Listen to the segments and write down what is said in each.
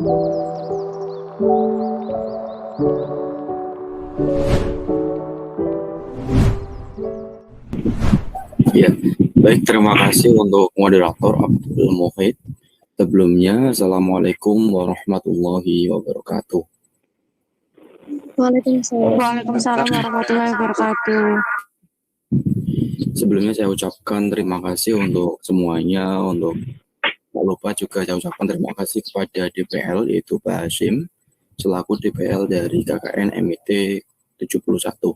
Ya, baik, terima kasih untuk moderator Abdul Muhid. Sebelumnya, Assalamualaikum warahmatullahi wabarakatuh. Waalaikumsalam. Waalaikumsalam warahmatullahi wabarakatuh. Sebelumnya saya ucapkan terima kasih untuk semuanya, tak lupa juga saya ucapkan terima kasih kepada DPL, yaitu Pak Hashim, selaku DPL dari KKN MIT 71.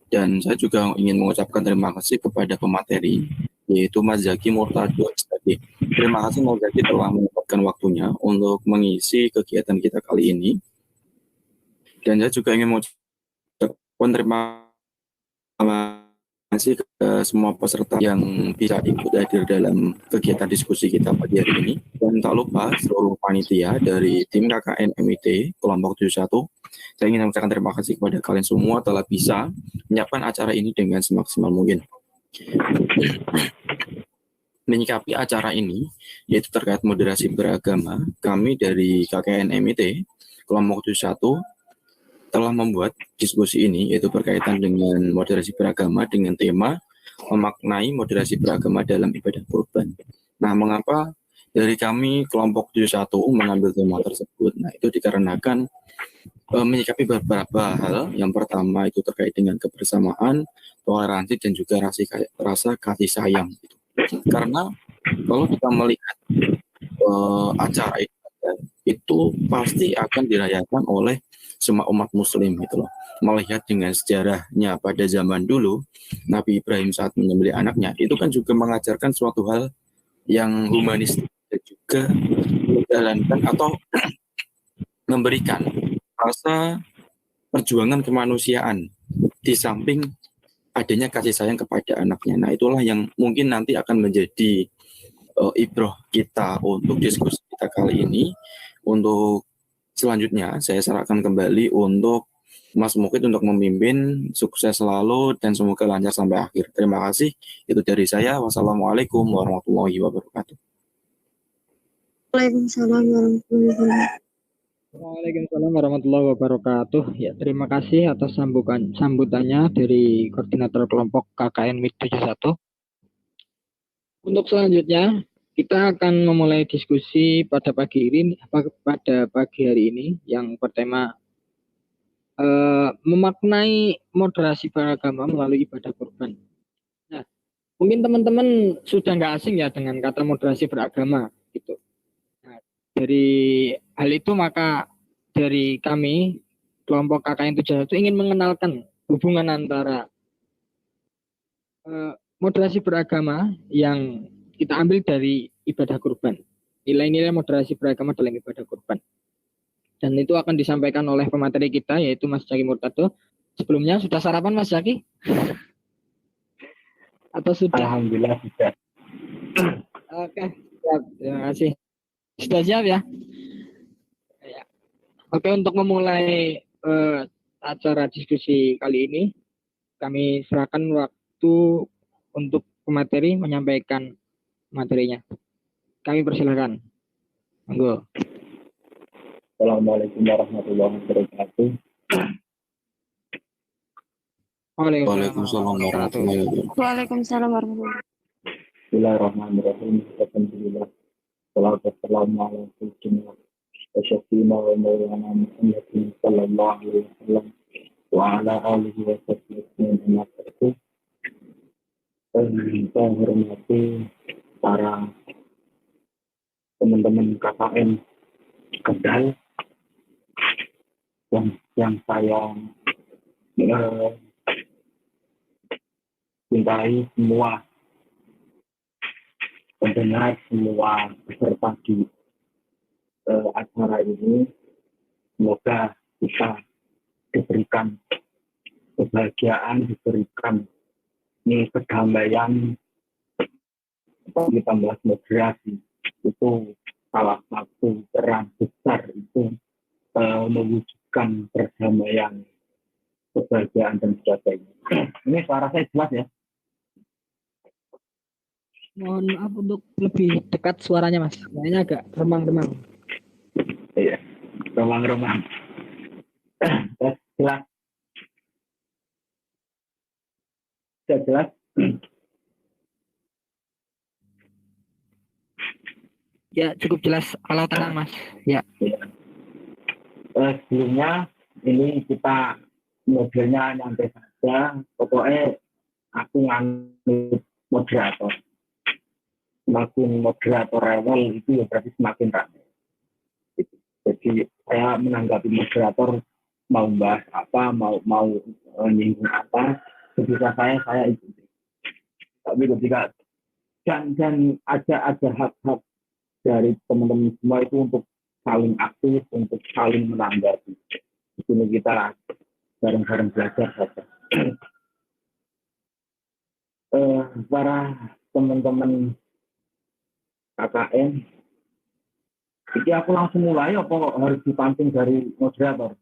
Dan saya juga ingin mengucapkan terima kasih kepada pemateri, yaitu Mas Zaki Murtado tadi. Terima kasih Mas Zaki telah menyempatkan waktunya untuk mengisi kegiatan kita kali ini. Dan saya juga ingin mengucapkan terima kasih ke semua peserta yang bisa ikut hadir dalam kegiatan diskusi kita pagi hari ini. Dan tak lupa seluruh panitia dari tim KKN MIT kelompok 71, saya ingin mengucapkan terima kasih kepada kalian semua telah bisa menyiapkan acara ini dengan semaksimal mungkin. Menyikapi acara ini, yaitu terkait moderasi beragama, kami dari KKN MIT kelompok 71 telah membuat diskusi ini, yaitu berkaitan dengan moderasi beragama dengan tema memaknai moderasi beragama dalam ibadah kurban. Nah, mengapa dari kami kelompok 71 mengambil tema tersebut? Nah, itu dikarenakan menyikapi beberapa hal. Yang pertama itu terkait dengan kebersamaan, toleransi, dan juga rasa kasih sayang. Karena kalau kita melihat acara itu pasti akan dirayakan oleh semua umat muslim gitu loh. Melihat dengan sejarahnya pada zaman dulu, Nabi Ibrahim saat menyembelih anaknya, itu kan juga mengajarkan suatu hal yang humanis dan juga menjalankan atau memberikan rasa perjuangan kemanusiaan di samping adanya kasih sayang kepada anaknya. Nah, itulah yang mungkin nanti akan menjadi ibroh kita untuk diskusi kita kali ini. Untuk selanjutnya, saya serahkan kembali untuk Mas Mukid untuk memimpin. Sukses selalu dan semoga lancar sampai akhir. Terima kasih. Itu dari saya. Wassalamualaikum warahmatullahi wabarakatuh. Waalaikumsalam warahmatullahi wabarakatuh. Waalaikumsalam warahmatullahi wabarakatuh. Ya, terima kasih atas sambutannya dari koordinator kelompok KKN MIT 71. Untuk selanjutnya, kita akan memulai diskusi pada pagi hari ini yang bertema memaknai moderasi beragama melalui ibadah kurban. Nah, mungkin teman-teman sudah nggak asing ya dengan kata moderasi beragama gitu. Nah, dari hal itu maka dari kami kelompok KKN 71 ingin mengenalkan hubungan antara moderasi beragama yang kita ambil dari ibadah kurban. Nilai-nilai moderasi beragama dalam ibadah kurban. Dan itu akan disampaikan oleh pemateri kita, yaitu Mas Zaki Murtado. Sebelumnya, sudah sarapan Mas Zaki? Atau sudah? Alhamdulillah sudah. Oke, siap. Terima kasih. Sudah siap ya? Oke, untuk memulai acara diskusi kali ini, kami serahkan waktu untuk pemateri menyampaikan materinya. Kami persilakan. Monggo. Assalamualaikum warahmatullahi wabarakatuh. Waalaikumsalam warahmatullahi wabarakatuh. Waalaikumsalam warahmatullahi wabarakatuh. Bismillahirrahmanirrahim. Alhamdulillah. Salatu wassalamu ala sayyidina wa syafiina wa maulana Muhammadin sallallahu alaihi wasallam wa ala alihi wa sahbihi ajma'in. Saya hormati para teman-teman KKN Kendal yang saya cintai, semua pendengar, semua peserta di acara ini. Semoga kita diberikan kebahagiaan, diberikan kedamaian, ditambah moderasi. Itu salah satu peran besar itu mewujudkan perdamaian, kebahagiaan dan sebagainya. Ini suara saya jelas ya? Mohon maaf untuk lebih dekat suaranya Mas. Kayaknya agak remang-remang. Iya, romang-romang. Jelas, sudah jelas. Ya, cukup jelas kalau tenang, Mas. Ya. Sebelumnya ini kita modelnya nyantai saja. Pokoknya aku nganut moderator. Semakin moderator rewel itu ya berarti semakin ramai. Jadi saya menanggapi moderator mau bahas apa, mau nyinggung apa, ketika saya ikuti. Tapi ketika dan ada hak-hak dari teman-teman semua itu untuk saling aktif, untuk saling menanggapi. Di sini kita bareng-bareng belajar saja. Para teman-teman KKN, jadi aku langsung mulai apa harus dipancing dari moderator?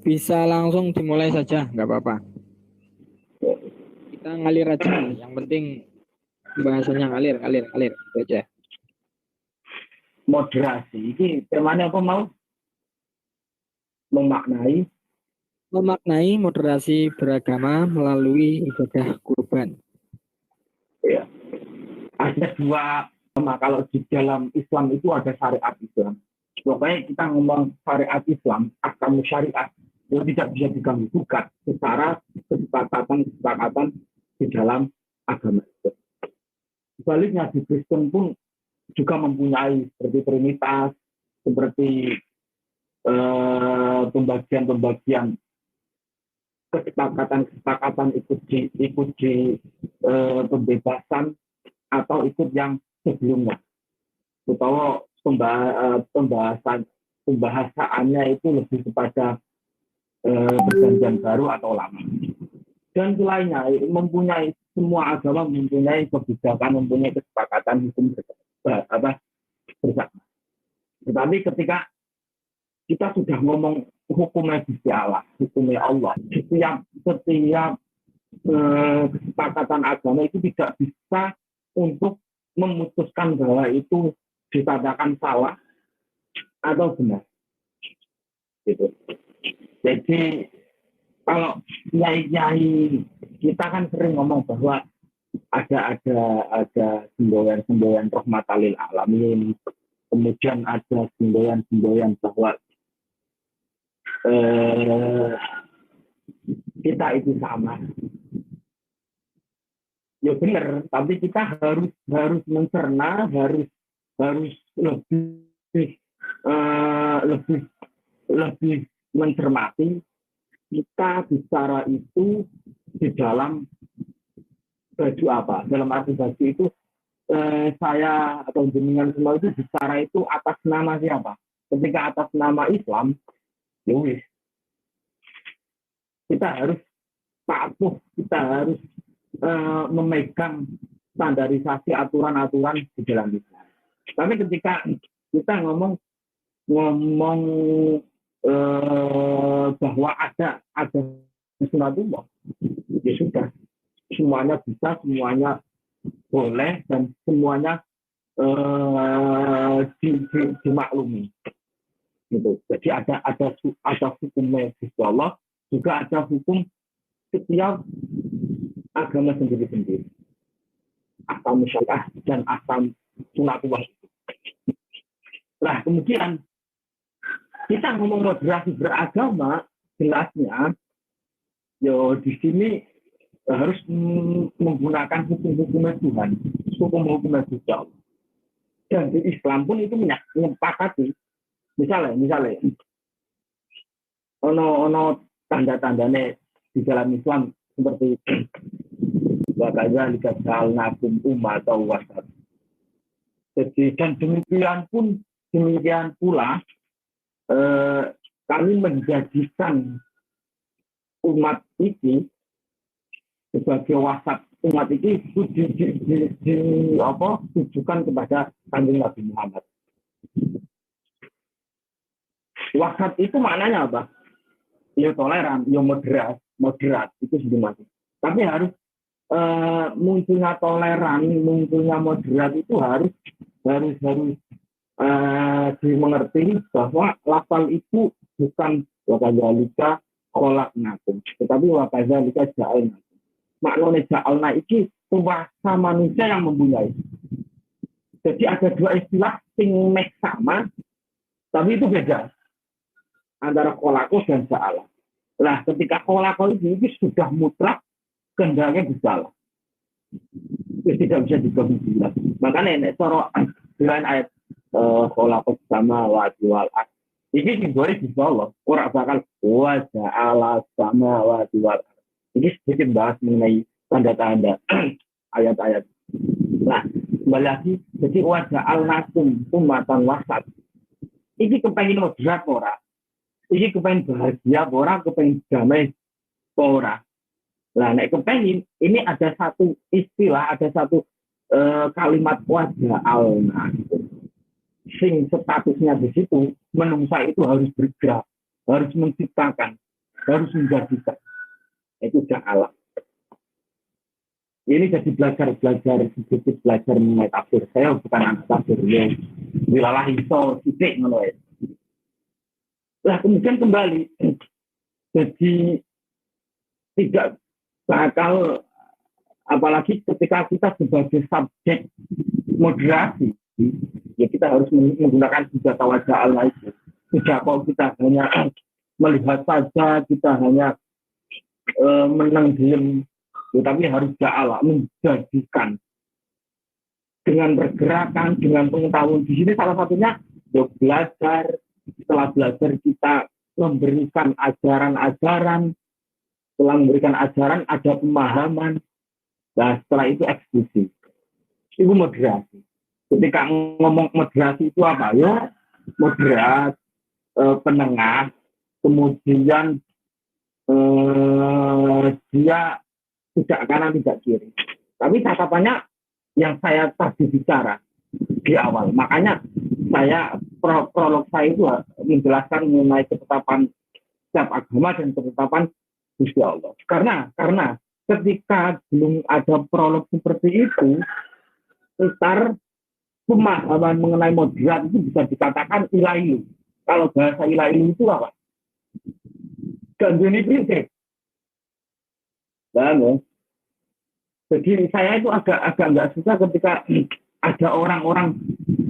Bisa langsung dimulai saja, nggak apa-apa. Kita ngalir aja, yang penting bahasanya ngalir itu aja. Moderasi, ini temanya apa mau? Memaknai Moderasi beragama melalui ibadah kurban. Ya. Ada dua tema. Kalau di dalam Islam itu ada syariat Islam. Pokoknya kita ngomong syariat Islam, ahkam syariat itu tidak bisa diganggu gugat secara kesepakatan di dalam agama itu. Sebaliknya di Kristen pun juga mempunyai seperti trinitas, seperti pembagian kesepakatan ikut di pembebasan atau ikut yang sebelumnya. Atau pembahasannya itu lebih kepada perjanjian baru atau lama. Dan selainnya mempunyai semua agama mempunyai kebijakan, mempunyai kesepakatan hukum bersama. Tetapi ketika kita sudah ngomong hukumnya Gusti Allah, hukumnya Allah, setiap kesepakatan agama itu tidak bisa untuk memutuskan bahwa itu dikatakan salah atau benar. Gitu. Jadi kalau nyai kita kan sering ngomong bahwa ada semboyan rahmatal lil alamin, kemudian ada semboyan bahwa kita itu sama. Ya benar, tapi kita harus mencerna, harus lebih mencermati kita bicara itu di dalam baju apa. Dalam arti baju itu saya atau jenengan semua itu bicara itu atas nama siapa. Ketika atas nama Islam, ya kita harus patuh, kita harus memegang standarisasi aturan-aturan di dalam Islam. Tapi ketika kita ngomong bahwa ada sunatullah, ya sudah, semuanya bisa, semuanya boleh, dan semuanya dimaklumi. Gitu. Jadi ada hukumnya Gusti Allah, juga ada hukum setiap agama sendiri-sendiri. Ahkam syariah dan ahkam sunatullah. Nah, kemudian kita ngomong moderasi beragama, jelasnya, di sini harus menggunakan hukum-hukum Tuhan, hukum-hukum Gusti Allah. Dan di Islam pun itu menyepakati, misalnya, ono tanda-tandanya di dalam Islam seperti bagaimana dikatakan nakum umat atau wasat. Jadi dan demikian pula kami menjadikan umat ini sebagai wasat. Umat ini ditujukan kepada Kanjeng Nabi Muhammad. Wasat itu maknanya apa? Ya toleran, ya moderat itu sebenarnya. Tapi harus munculnya toleran, munculnya moderat itu harus dimengerti bahwa lafal itu bukan wakadzalika khalaqnakum, tetapi wakadzalika ja'alnakum. Maknanya ja'alna iki kuasa manusia yang mempunyai. Jadi ada dua istilah sing mek sama, tapi itu beda antara kholaqo dan ja'ala. Nah, ketika kholaqo itu sudah mutlak kehendaknya bersalah. Itu tidak bisa digabung. Makanya nek cara dengan ayat kholaqo sama wa wal ard. Ini dibuat di Allah. Orang bakal wa ja'ala sama wa wal ard. Ini sedikit bahas mengenai tanda-tanda ayat-ayat. Nah, kembali lagi, jadi wajah al-nakum ummatan wasat. Ini kepengen moderat ora. Ini kepengen bahagia ora, kepengen damai ora. Nah, nek kepengen, ini ada satu istilah, ada satu kalimat wajah al-nakum. Sing statusnya di situ, menungsa itu harus bergerak, harus menciptakan, harus menjadikan. Itu ja'ala. Ini jadi sedikit belajar mengenai tafsir. Saya bukan anak tafsir, ya. Wilalah iso titik ngono. Lah kemudian kembali, jadi tidak bakal, apalagi ketika kita sebagai subjek moderasi, ya kita harus menggunakan senjata wajah Allah itu. Tidak kalau kita hanya melihat saja, kita hanya menang diem, tetapi harus ja'ala, menjadikan dengan pergerakan, dengan pengetahuan. Di sini salah satunya belajar. Setelah belajar kita memberikan ajaran-ajaran, setelah memberikan ajaran ada pemahaman. Nah, setelah itu eksekusi. Itu moderasi. Ketika ngomong moderasi itu apa ya? Moderat, penengah, kemudian dia tidak kanan tidak kiri. Tapi catatannya yang saya tadi bicara di awal. Makanya saya prolog saya itu menjelaskan mengenai ketetapan setiap agama dan ketetapan Gusti Allah. Karena ketika belum ada prolog seperti itu, ntar pemahaman mengenai moderat itu bisa dikatakan ilahi. Kalau bahasa ilahi itu apa? Ganduni prinsip. Bang, jadi saya itu agak nggak suka ketika ada orang-orang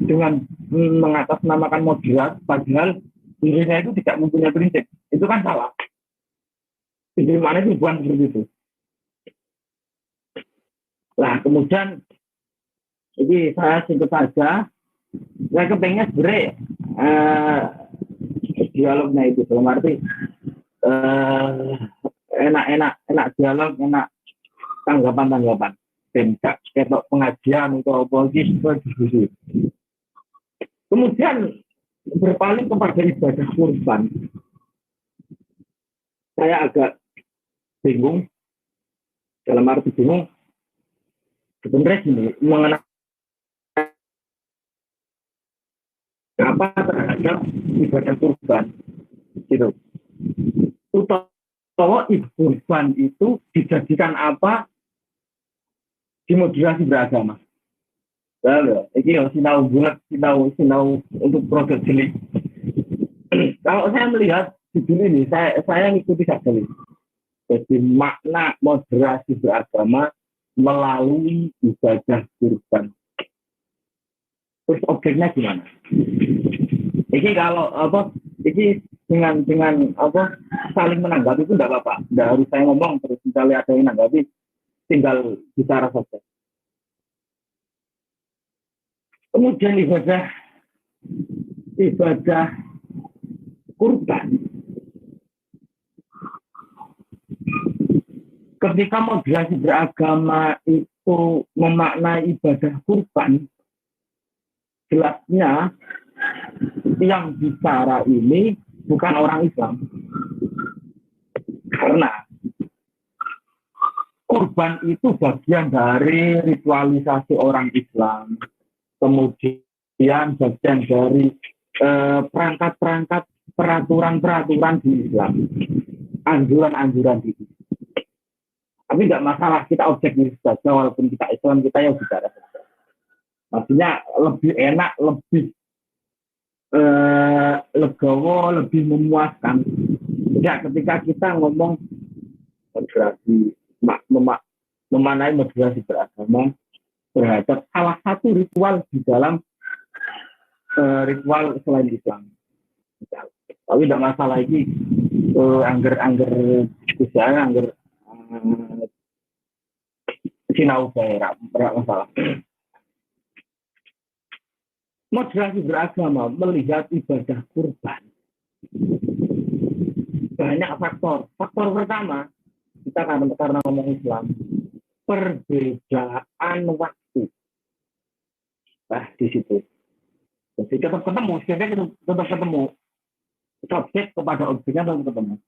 dengan mengatasnamakan moderat, padahal dirinya itu tidak mempunyai prinsip. Itu kan salah. Jadi mana itu bukan seperti itu. Nah, kemudian ini saya singkat saja. Saya kepengen sebenarnya dialognya itu dalam arti enak dialog, enak tanggapan. Tidak ketok pengajian atau diskusi. Kemudian berpaling kepada ibadah kurban. Saya agak bingung, dalam arti bingung, sebenarnya gini, mengenai apa terhadap ibadah kurban, gitu. Utawa ibadah kurban itu dijadikan apa di moderasi beragama. Lalu, ini sinau bulat, sinau untuk produk jeli. Kalau saya melihat judul ini, saya ngikuti saja ini. Jadi makna moderasi beragama melalui ibadah kurban. Terus objeknya gimana? Ini kalau ini dengan saling menanggapi itu tidak apa-apa. Tidak harus saya ngomong terus misalnya ada yang menanggapi, tinggal bicara saja. Kemudian ibadah kurban. Ketika moderasi beragama itu memaknai ibadah kurban, jelasnya yang bicara ini bukan orang Islam. Karena kurban itu bagian dari ritualisasi orang Islam. Kemudian bagian dari perangkat-perangkat peraturan-peraturan di Islam. Anjuran-anjuran di Islam. Tapi tidak masalah, kita objektif saja, walaupun kita Islam, kita yang bicara saja. Maksudnya lebih enak, lebih legowo, lebih memuaskan. Ya, ketika kita ngomong moderasi, memanai moderasi beragama terhadap salah satu ritual di dalam ritual selain Islam. Tapi tidak masalah ini, angger bisa angger sinau daerah, tidak masalah. Moderasi beragama melihat ibadah kurban. Banyak faktor. Faktor pertama, kita karena ngomong Islam, perbedaan waktu. Nah, di situ. Jadi tetap ketemu, tetap ketemu. Subjek kepada objeknya tetap ketemu.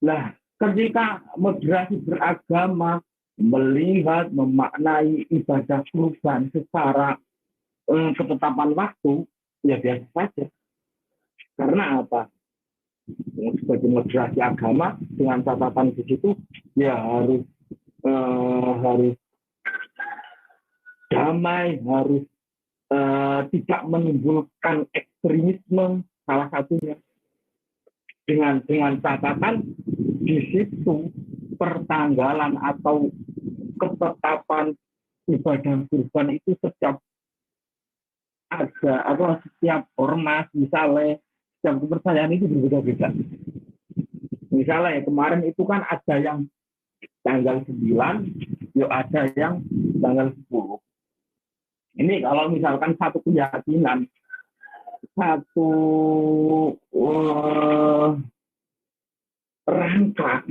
Nah, ketika moderasi beragama melihat, memaknai ibadah kurban secara ketetapan waktu, ya biasa saja. Karena apa? Sebagai moderasi agama dengan catatan di situ, ya harus damai, harus tidak menimbulkan ekstremisme salah satunya. Dengan catatan di situ pertanggalan atau ketetapan ibadah kurban itu setiap ormas misalnya setiap kepercayaan itu berbeda-beda. Misalnya ya, kemarin itu kan ada yang tanggal 9, yuk ada yang tanggal 10. Ini kalau misalkan satu keyakinan, satu rangka,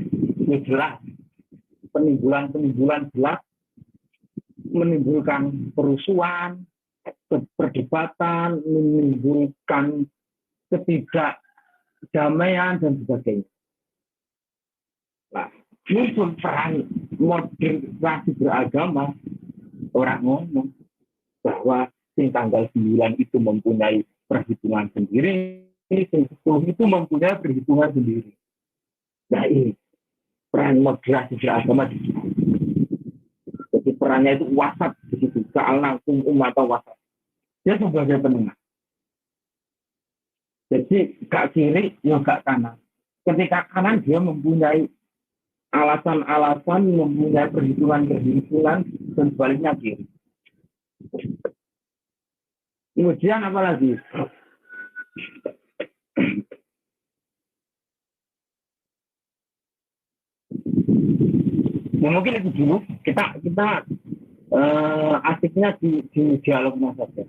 ya jelas penimbulan jelas menimbulkan kerusuhan, perdebatan, menimbulkan ketidakdamaian dan sebagainya. Nah, muncul peran moderasi beragama, orang ngomong bahwa sing tanggal 9 itu mempunyai perhitungan sendiri, sing 10 itu mempunyai perhitungan sendiri. Nah, ini peran moderasi beragama di situ. Jadi perannya itu wasat di situ, langsung atau wasat. Dia sebagai penengah. Jadi gak kiri, ya gak kanan. Ketika kanan dia mempunyai alasan-alasan, mempunyai perhitungan-perhitungan, dan sebaliknya kiri. Kemudian apa lagi? Ya, mungkin itu dulu. Kita asiknya di dialognya saja.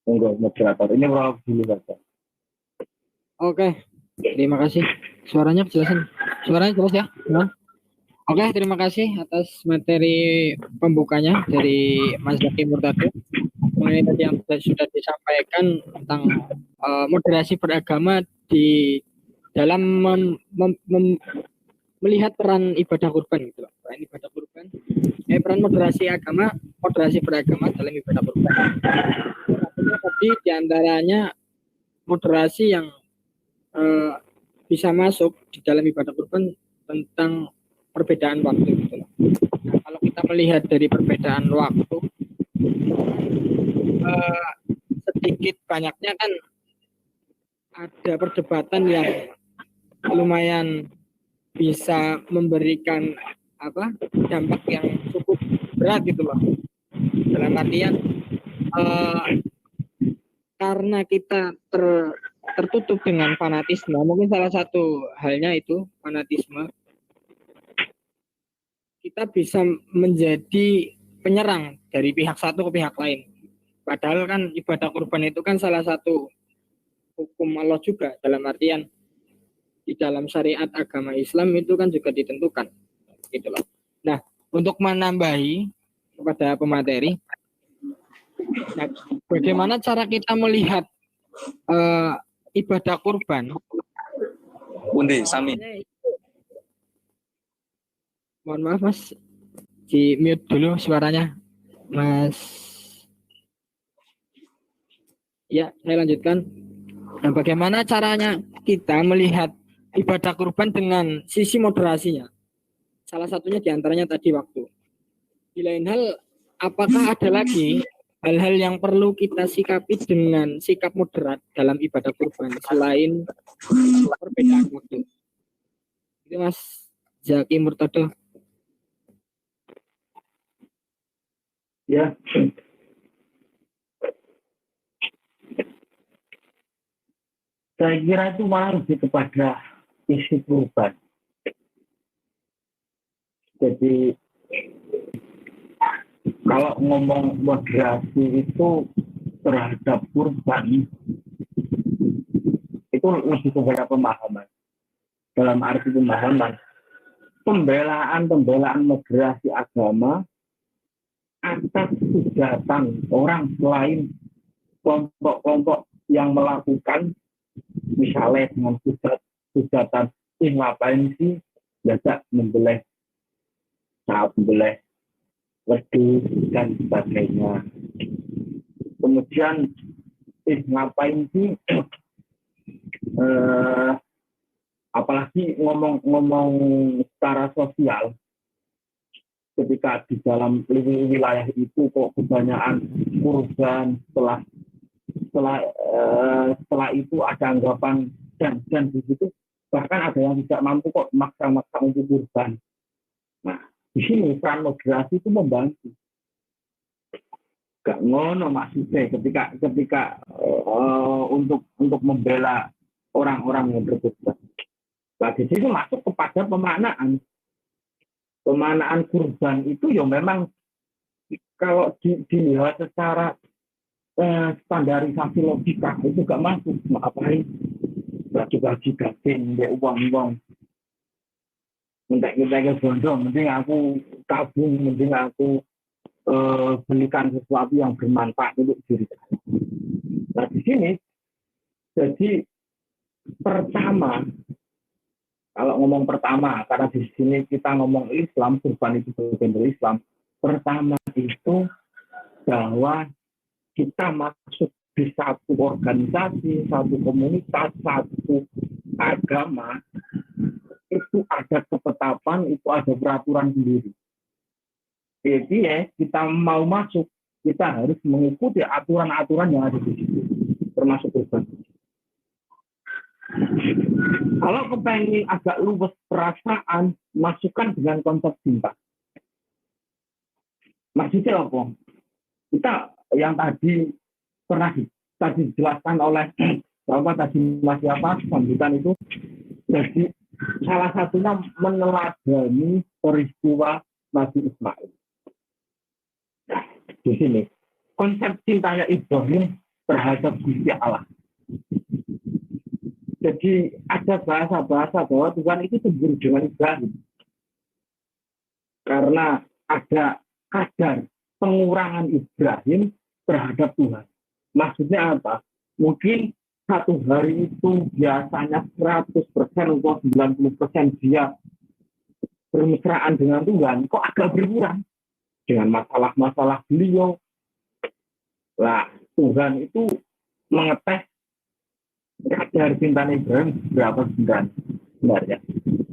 Monggo moderator. Ini berapa dulu saja. Oke, terima kasih. Suaranya jelas ya? Nah. Oke, terima kasih atas materi pembukanya dari Mas Zaki Murtado. Mengenai tadi yang sudah disampaikan tentang moderasi beragama di dalam melihat peran ibadah kurban gitu, peran moderasi beragama dalam ibadah kurban. Tadi diantaranya moderasi yang bisa masuk di dalam ibadah kurban tentang perbedaan waktu gitu. Nah, kalau kita melihat dari perbedaan waktu, sedikit banyaknya kan ada perdebatan yang lumayan bisa memberikan dampak yang cukup berat gitu loh. Dalam artian karena kita tertutup dengan fanatisme, mungkin salah satu halnya itu fanatisme, kita bisa menjadi penyerang dari pihak satu ke pihak lain. Padahal kan ibadah kurban itu kan salah satu hukum Allah juga, dalam artian di dalam syariat agama Islam itu kan juga ditentukan gitu loh. Nah, untuk menambahi kepada pemateri, nah, bagaimana cara kita melihat ibadah kurban? Undi, Sami. Mohon maaf Mas, di mute dulu suaranya Mas. Ya, saya lanjutkan. Nah, bagaimana caranya kita melihat ibadah kurban dengan sisi moderasinya? Salah satunya diantaranya tadi waktu. Di lain hal, apakah ada lagi hal-hal yang perlu kita sikapi dengan sikap moderat dalam ibadah kurban selain perbedaan waktu. Itu Mas Zaki Murtado. Ya, saya kira itu malah lebih kepada isi kurban. Jadi kalau ngomong moderasi itu terhadap kurban itu lebih kepada pemahaman. Dalam arti pemahaman, pembelaan moderasi agama atas hujatan orang selain kelompok-kelompok yang melakukan, misalnya dengan hujatan ngapain sih jajak membeleh saat membeleh wedus dan sebagainya. Kemudian ngapain sih apalagi ngomong secara sosial, ketika di dalam wilayah itu kok kebanyakan kurban, setelah itu ada anggapan dan begitu, bahkan ada yang tidak mampu kok maksa-maksa untuk kurban. Nah, di sini peran moderasi itu membantu. Gak ngono maksudnya ketika untuk membela orang-orang yang berkurban. Nah, di sini masuk kepada pemaknaan kurban itu ya memang kalau dilihat secara standarisasi logika itu gak masuk. Ngapain bagi-bagi daging dia uang mentek-mentek bondo, mending aku tabung, mending aku belikan sesuatu yang bermanfaat untuk diri saya. Nah, di sini jadi pertama, kalau ngomong pertama, karena di sini kita ngomong Islam, kurban itu bagian dari Islam. Pertama itu bahwa kita masuk di satu organisasi, satu komunitas, satu agama, itu ada ketetapan, itu ada peraturan sendiri. Jadi kita mau masuk, kita harus mengikuti aturan-aturan yang ada di situ, termasuk kurban. Kalau kepengen agak luwes perasaan, masukkan dengan konsep cinta. Maksudnya apa? Kita yang tadi pernah dijelaskan oleh sambutan itu, jadi salah satunya meneladani peristiwa Nabi Ismail. Nah, di sini konsep cintanya Ibrahim terhadap Gusti Allah. Jadi ada bahasa-bahasa bahwa Tuhan itu cemburu dengan Ibrahim. Karena ada kadar pengurangan Ibrahim terhadap Tuhan. Maksudnya apa? Mungkin satu hari itu biasanya 100% atau 90% dia bermesraan dengan Tuhan, kok agak berkurang dengan masalah-masalah beliau. Nah, Tuhan itu mengetes kadar cinta Ibrahim berapa sebenarnya.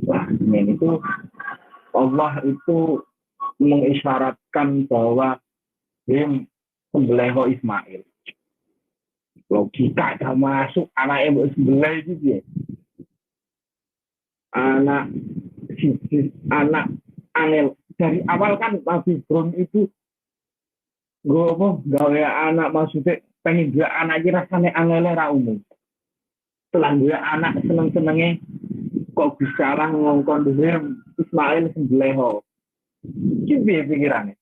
Nah, ini itu Allah itu mengisyaratkan bahwa dia sembelih Ismail. Logika ada masuk anak ibu sembelih itu dia. Anak angel dari awal kan Nabi Ibrahim itu gawe anak, maksudnya pengen dia anak iki rasane angel ra umum. Setelah dia anak seneng-senenge kok bisa lah ngongkon dia Ismail sembelih. Iki piye pikirane?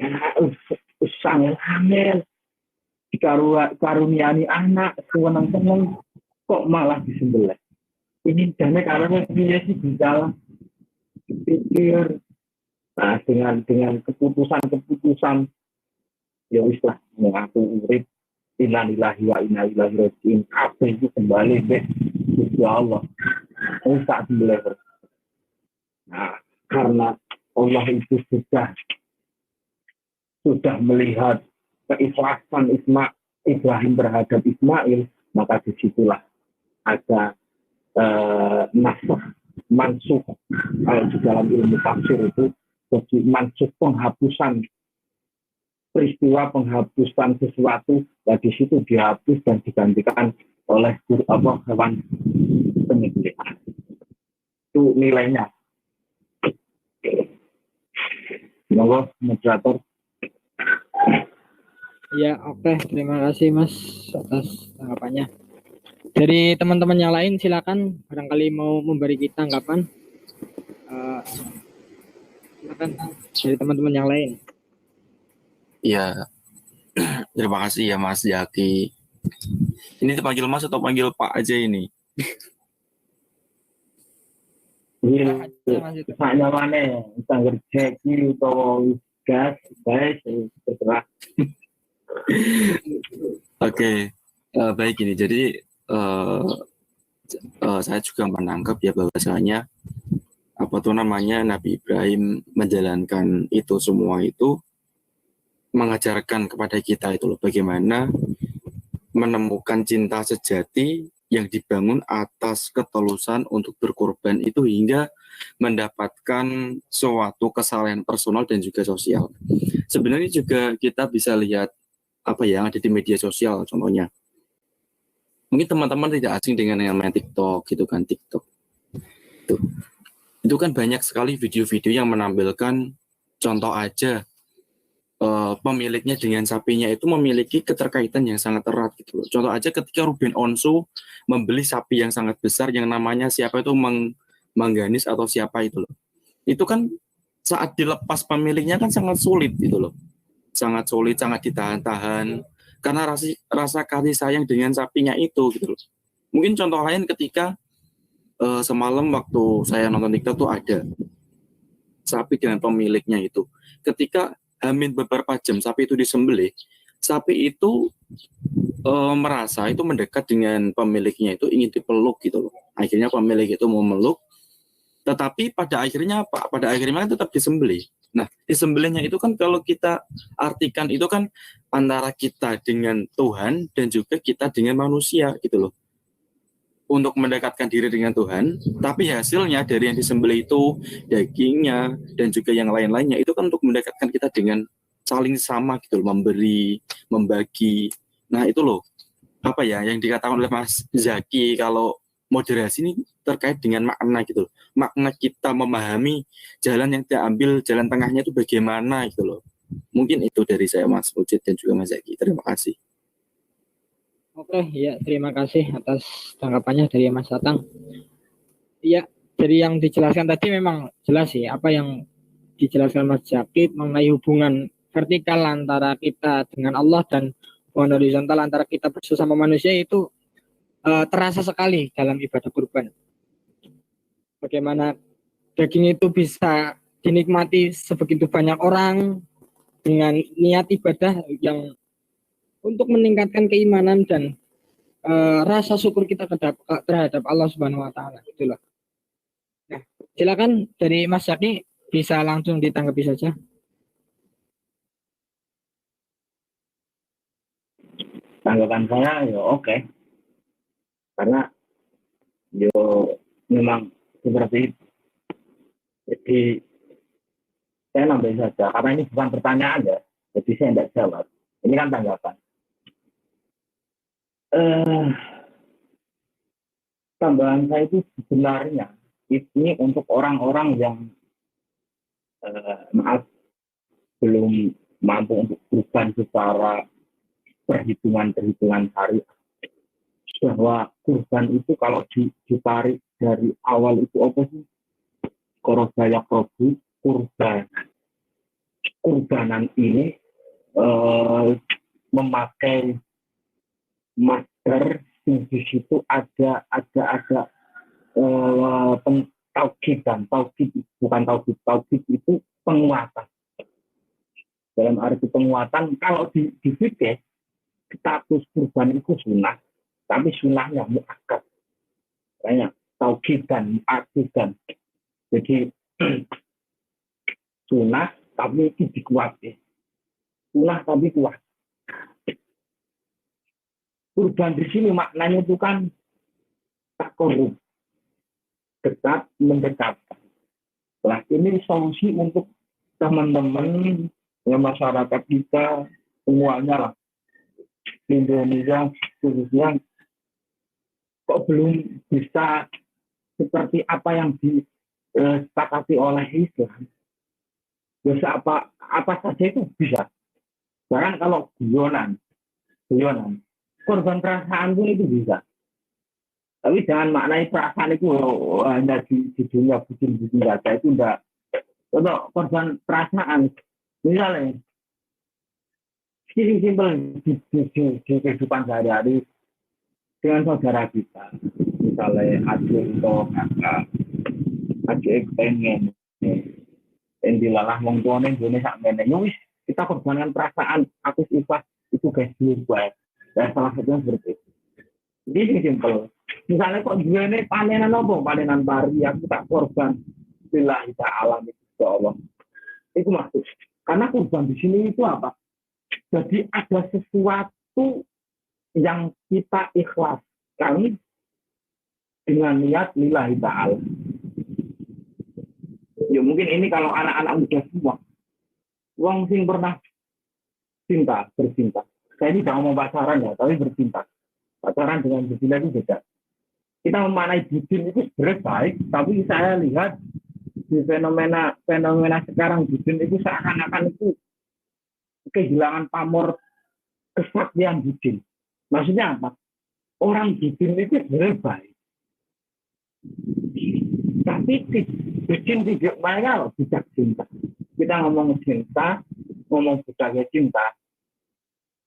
Angel dikaruniani anak seneng-seneng kok malah disembelih. Ini jane karena dia sih bisa pikir, nah dengan keputusan ya wis lah, mengaku urip innalillahi wa inna ilaihi raji'un, kabeh itu kembali ke Gusti Allah. Wis tak sembelih. Nah, karena Allah itu sudah melihat keikhlasan Ibrahim terhadap Ismail, maka disitulah ada mansuh. Kalau di dalam ilmu tafsir itu jadi mansuh penghapusan peristiwa penghapusan sesuatu, di situ dihapus dan digantikan oleh hewan penyembelihan. Itu nilainya. Monggo moderator. Ya, oke. Terima kasih Mas atas tanggapannya. Dari teman-teman yang lain silakan barangkali mau memberi kita tanggapan. Silakan dari teman-teman yang lain. Ya, terima kasih ya Mas Jaki. Ini dipanggil Mas atau panggil Pak aja ini? Iya, hanya mana tanggal Jeki atau gas, guys, terserah. Oke, baik ini. Jadi saya juga menangkap ya bahwasanya Nabi Ibrahim menjalankan itu semua itu mengajarkan kepada kita itu loh bagaimana menemukan cinta sejati yang dibangun atas ketulusan untuk berkorban itu hingga mendapatkan suatu kesalahan personal dan juga sosial. Sebenarnya juga kita bisa lihat apa yang ada di media sosial contohnya. Mungkin teman-teman tidak asing dengan yang namanya TikTok gitu kan, TikTok. Itu kan banyak sekali video-video yang menampilkan contoh aja pemiliknya dengan sapinya itu memiliki keterkaitan yang sangat erat gitu loh. Contoh aja ketika Ruben Onsu membeli sapi yang sangat besar yang namanya siapa itu Mangganis atau siapa itu loh. Itu kan saat dilepas pemiliknya kan sangat sulit gitu loh. Sangat sulit, sangat ditahan-tahan karena rasa kasih sayang dengan sapinya itu gitu loh. Mungkin contoh lain ketika semalam waktu saya nonton TikTok tuh ada sapi dengan pemiliknya itu. Ketika hamin beberapa jam sapi itu disembelih, sapi itu merasa itu mendekat dengan pemiliknya itu ingin dipeluk gitu loh. Akhirnya pemilik itu mau meluk, tetapi pada akhirnya apa? Pada akhirnya kan tetap disembelih. Nah, disembelihnya itu kan kalau kita artikan itu kan antara kita dengan Tuhan dan juga kita dengan manusia gitu loh. Untuk mendekatkan diri dengan Tuhan, tapi hasilnya dari yang disembelih itu dagingnya dan juga yang lain-lainnya itu kan untuk mendekatkan kita dengan saling sama gitu loh, memberi, membagi. Nah itu loh apa ya yang dikatakan oleh Mas Zaki kalau moderasi ini terkait dengan makna gitu loh. Makna kita memahami jalan yang diambil, jalan tengahnya itu bagaimana gitu loh. Mungkin itu dari saya Mas Mujid dan juga Mas Zaki. Terima kasih. Oke, ya terima kasih atas tanggapannya dari Mas Satang. Ya, dari yang dijelaskan tadi memang jelas sih apa yang dijelaskan Mas Jaki mengenai hubungan vertikal antara kita dengan Allah dan hubungan horizontal antara kita bersama manusia itu terasa sekali dalam ibadah kurban. Bagaimana daging itu bisa dinikmati sebegitu banyak orang dengan niat ibadah yang untuk meningkatkan keimanan dan rasa syukur kita terhadap Allah Subhanahu wa taala itulah. Nah, silakan dari Mas Zaki bisa langsung ditanggapi saja. Tanggapan saya ya oke. Karena memang seperti itu. Jadi saya nambahin saja karena ini bukan pertanyaan ya. Jadi saya tidak jawab. Ini kan tanggapan. Tambahan saya itu sebenarnya ini untuk orang-orang yang belum mampu untuk kurban secara perhitungan hari, bahwa kurban itu kalau ditarik dari awal itu apa sih? Korobaya probu kurbanan ini memakai masker di situ ada tauhid itu penguatan. Dalam arti penguatan kalau di fikih status kurban itu sunnah, tapi sunnahnya muakkad. Banyak tauhid dan muakkidan. Jadi sunnah tapi itu dikuatkan. Sunnah tapi kuat. Kurban di sini maknanya itu kan tak korup, mendekat. Nah ini solusi untuk teman-teman ya masyarakat kita semuanya lah di Indonesia khususnya kok belum bisa seperti apa yang disepakati oleh Islam. Bisa apa saja itu bisa. Bahkan kalau guyonan, korban perasaan pun itu bisa. Tapi jangan maknai perasaan itu hanya di dunia bucin-bucin saja, itu enggak. Untuk korban perasaan, misalnya, simpel di kehidupan sehari-hari dengan saudara kita, misalnya adik atau kakak, adik pengen, yang dilalah wong tuane ngene sak meneh, wis kita korbankan perasaan, aku ikhlas itu guys baik. Dan salah satunya seperti itu. Jadi simpel. Misalnya kok gue ini panenan apa? Panenan pari, aku tak korban. Lillahi ta'ala itu Allah. Itu maksud. Karena korban di sini itu apa? Jadi ada sesuatu yang kita ikhlaskan dengan niat lillahi ta'ala. Ya mungkin ini kalau anak-anak muda semua. Wong sing pernah bercinta. Saya ini jangan mau pacaran ya, tapi bercinta. Pacaran dengan berzina itu beda. Kita memaknai bucin itu sebenarnya baik, tapi saya lihat di fenomena sekarang bucin itu seakan-akan itu kehilangan pamor kesaktian bucin. Maksudnya apa? Orang bucin itu sebenarnya baik. Tapi bucin tidak mereka tidak cinta. Kita ngomong cinta, ngomong budaya cinta,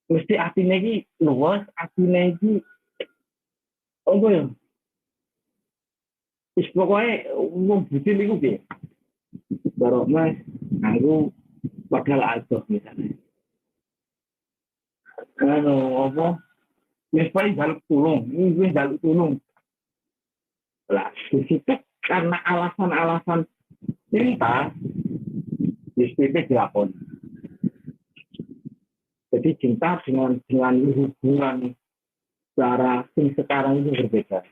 mesti hatinya ini luas, hatinya ini apa ya? Pokoknya umum bucin itu dia. Baru mas, aku padahal adoh misalnya. Kalau apa? Misalnya jaluk tulung. Lah, disitu karena alasan-alasan cinta, SPP dilakon. Jadi cinta dengan hubungan cara sekarang itu berbeda.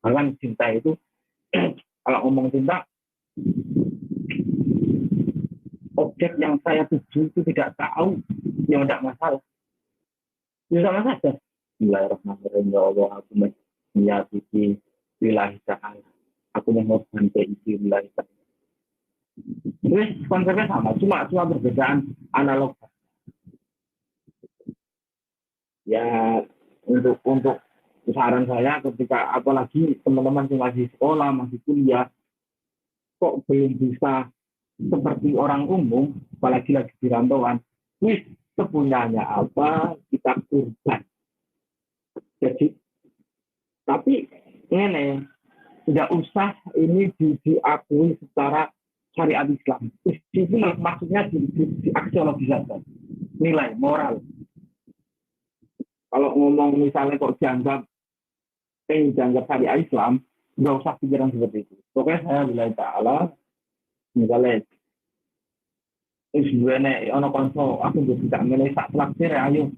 Bahkan cinta itu, kalau ngomong cinta, objek yang saya tuju itu tidak tahu, ya tidak masalah. Ya sama saja. Bismillahirrahmanirrahim. Ya Allah, aku menyakiti lillahi ta'ala. Aku mengorbankan isi lillahi ta'ala. Terus konsepnya sama, cuma perbedaan analog. Ya untuk saran saya ketika apalagi teman-teman yang masih sekolah, masih kuliah, kok belum bisa seperti orang umum, apalagi lagi di rantauan, wis kepunyanya apa kita kurban. Jadi, tapi ini tidak usah ini diakui secara syariat Islam. Itu maksudnya di aksiologisasi, nilai moral. Kalau ngomong misalnya kok dianggap syariat Islam, nggak usah pikiran seperti itu. Pokoknya saya bilang ta'ala, misalnya, sebenarnya ono konso, aku juga tidak menilai sak telaksir, ayo.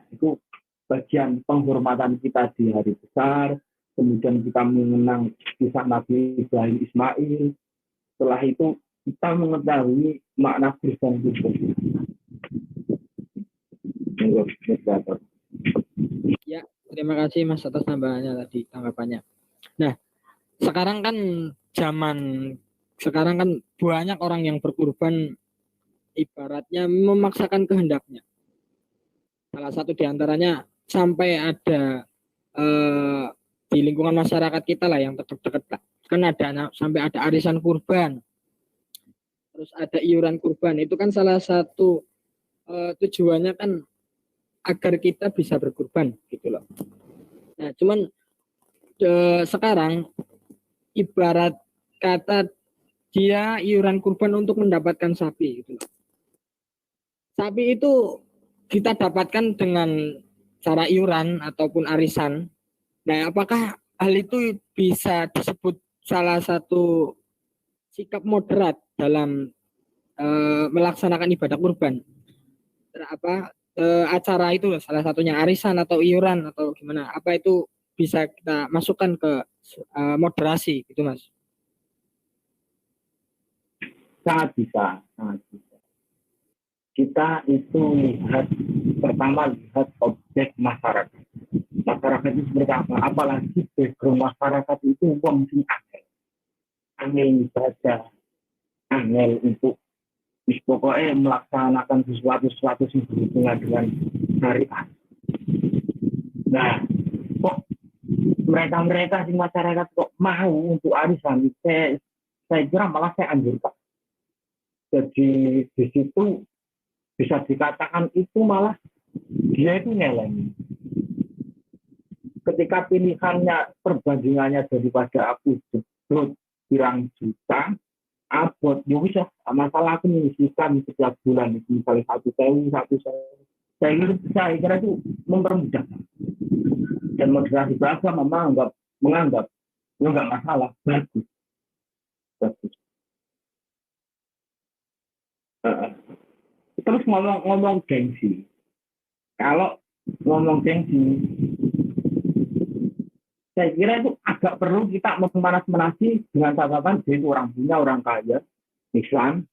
Itu bagian penghormatan kita di hari besar, kemudian kita mengenang kisah Nabi Ibrahim Ismail. Setelah itu kita mengetahui makna Kristen itu. Ya, terima kasih Mas atas tambahannya tadi, tanggapannya. Nah, sekarang kan banyak orang yang berkorban ibaratnya memaksakan kehendaknya. Salah satu diantaranya sampai ada di lingkungan masyarakat kita lah yang dekat-dekat lah. Kan sampai ada arisan kurban. Terus ada iuran kurban. Itu kan salah satu tujuannya kan agar kita bisa berkurban gitu loh. Nah, cuman sekarang ibarat kata dia iuran kurban untuk mendapatkan sapi gitu loh. Sapi itu kita dapatkan dengan cara iuran ataupun arisan. Nah, apakah hal itu bisa disebut salah satu sikap moderat dalam melaksanakan ibadah kurban? Acara itu salah satunya arisan atau iuran atau gimana? Apa itu bisa kita masukkan ke moderasi gitu, Mas? Sangat bisa. kita itu pertama lihat objek masyarakat. Masyarakat itu seperti apa? Apalagi background masyarakat itu mungkin angel ibadah, angel untuk pokoknya melaksanakan sesuatu yang berhubungan dengan syariat. Nah, kok mereka di masyarakat kok mau untuk arisan? Saya kira malah saya anjurkan. Jadi di situ bisa dikatakan itu malah dia itu nyelengi. Ketika pilihannya perbandingannya daripada aku jeblok pirang juta, abot, ya bisa masalah aku menyisihkan setiap bulan itu misalnya 1.000. Saya kira itu mempermudah. Dan moderasi bahasa menganggap ya nggak masalah, bagus. Terus ngomong gengsi. Kalau ngomong gengsi, saya kira itu agak perlu kita memanas-manasi dengan catatan dia itu orang punya, orang kaya, Islam.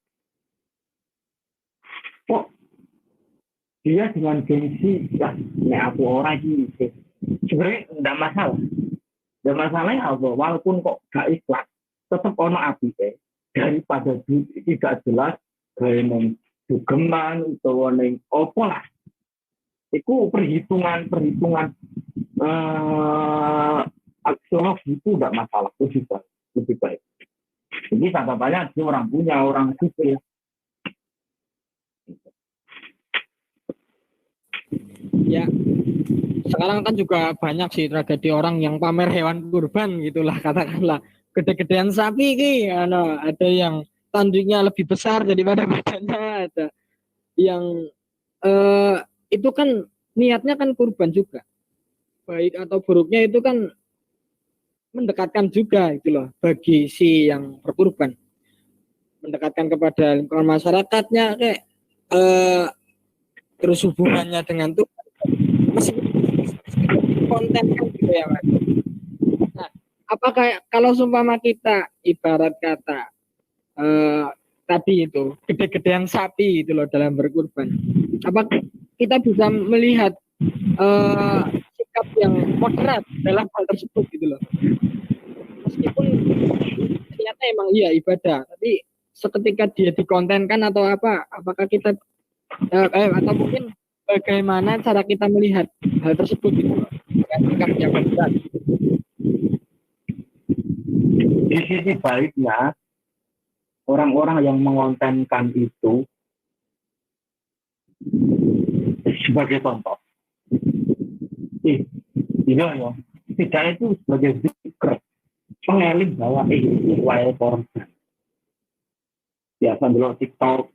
Kok dia dengan gengsi, ya aku orang ini, sebenarnya tidak masalah. Dan masalahnya apa? Walaupun kok gak ikhlas, tetap ono api daripada tidak jelas gaya dugeman atau neng opo lah. Itu perhitungan aksiologi itu tidak masalah, lebih baik. Jadi tanggapannya dia orang punya, orang sipil. Ya, sekarang kan juga banyak sih tragedi orang yang pamer hewan kurban gitulah, katakanlah gede-gedean sapi ada yang tanduknya lebih besar daripada badannya, ada yang itu kan niatnya kan kurban juga, baik atau buruknya itu kan mendekatkan juga gitu loh bagi si yang berkurban, mendekatkan kepada lingkungan masyarakatnya kayak terus hubungannya dengan Tuhan konten kan gitu ya Mas. Nah, apakah kalau seumpama kita ibarat kata tadi itu gede-gedean sapi itu loh dalam berkurban, apa kita bisa melihat sikap yang moderat dalam hal tersebut gitu loh, meskipun ternyata emang iya ibadah, tapi seketika dia dikontenkan atau apakah kita atau mungkin bagaimana cara kita melihat hal tersebut gitu loh, dengan sikap yang moderat. Di sisi baiknya orang-orang yang mengontenkan itu sebagai contoh, iya ya, tidak itu sebagai zikr, pengeling bahwa ini wae korban. Biasa dulu TikTok,